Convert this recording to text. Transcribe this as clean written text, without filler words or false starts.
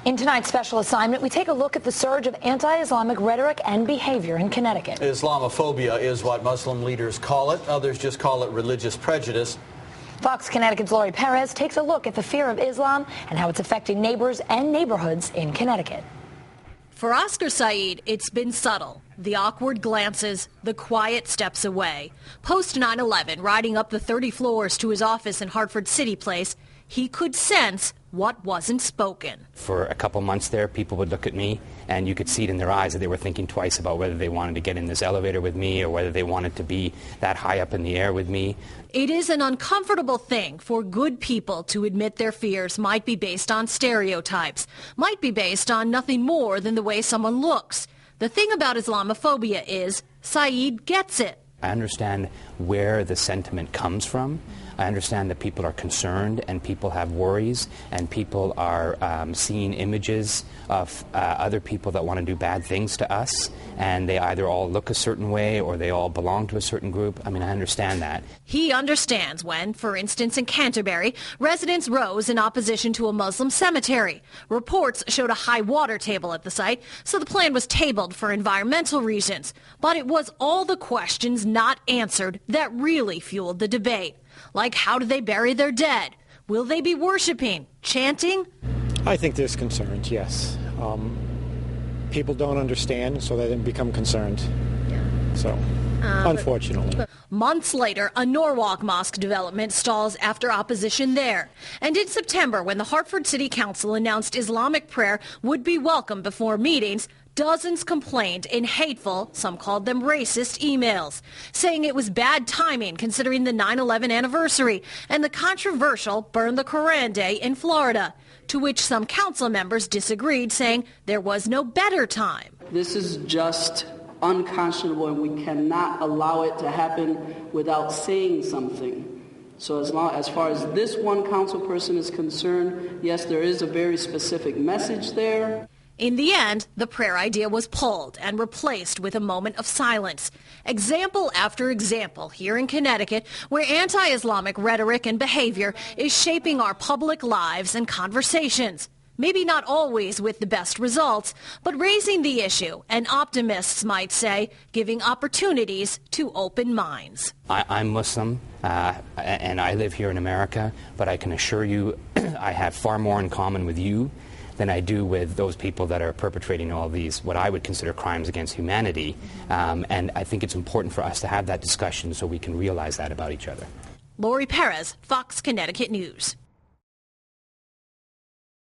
In tonight's special assignment, we take a look at the surge of anti-Islamic rhetoric and behavior in Connecticut. Islamophobia is what Muslim leaders call it. Others just call it religious prejudice. Fox Connecticut's LAURIE PEREZ takes a look at the fear of Islam and how it's affecting neighbors and neighborhoods in Connecticut. For Oscar Saeed, it's been subtle. The awkward glances, the quiet steps away. Post 9/11, riding up the 30 floors to his office in Hartford City Place, he could sense what wasn't spoken. For a couple months there, people would look at me, and you could see it in their eyes that they were thinking twice about whether they wanted to get in this elevator with me or whether they wanted to be that high up in the air with me. It is an uncomfortable thing for good people to admit their fears might be based on stereotypes, might be based on nothing more than the way someone looks. The thing about Islamophobia is Saeed gets it. I understand where the sentiment comes from. I understand that people are concerned and people have worries and people are seeing images of other people that want to do bad things to us, and they either all look a certain way or they all belong to a certain group. I mean, I understand that. He understands when, for instance, in Canterbury, residents rose in opposition to a Muslim cemetery. Reports showed a high water table at the site, so the plan was tabled for environmental reasons. But it was all the questions not answered that really fueled the debate. Like, how do they bury their dead? Will they be worshiping, chanting? I think there's concerns, yes. People don't understand, so they then become concerned. Yeah. So, unfortunately. Months later, a Norwalk mosque development stalls after opposition there. And in September, when the Hartford City Council announced Islamic prayer would be welcome before meetings, dozens complained in hateful, some called them racist, emails, saying it was bad timing considering the 9/11 anniversary and the controversial Burn the Koran Day in Florida, to which some council members disagreed, saying there was no better time. This is just unconscionable, and we cannot allow it to happen without saying something. So as far as this one council person is concerned, yes, there is a very specific message there. In the end, the prayer idea was pulled and replaced with a moment of silence. Example after example here in Connecticut, where anti-Islamic rhetoric and behavior is shaping our public lives and conversations. Maybe not always with the best results, but raising the issue, and optimists might say, giving opportunities to open minds. I'm Muslim, and I live here in America, but I can assure you I have far more in common with you than I do with those people that are perpetrating all these, what I would consider crimes against humanity. And I think it's important for us to have that discussion so we can realize that about each other. LAURIE PEREZ, Fox Connecticut News.